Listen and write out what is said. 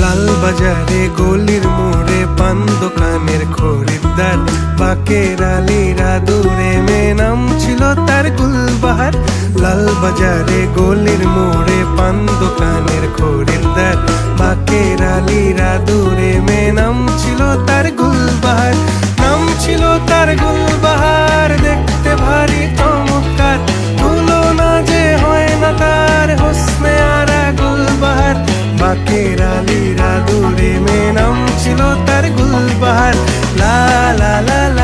লাল বাজারে গলির মোড়ে পান দোকানের খরিদ্দার, বাকের আলীরা দূরে মেয়ে নাম ছিল তার গুলবাহার। লাল বাজারে গলির মোড়ে পান দোকানের খরিদ্দার, বাকের আলীরা দূরে মেয়ে নাম ছিল তার গুলবাহার। নাম ছিল তার গুলবাহার, দেখতে ভারী চমৎকার, তুলনা যে হয় না তার হোসনে আরা গুলবাহার। বাকের আলীরা দূরে মেয়ে নাম ছিল তার গুলবাহার। লা লা লা লা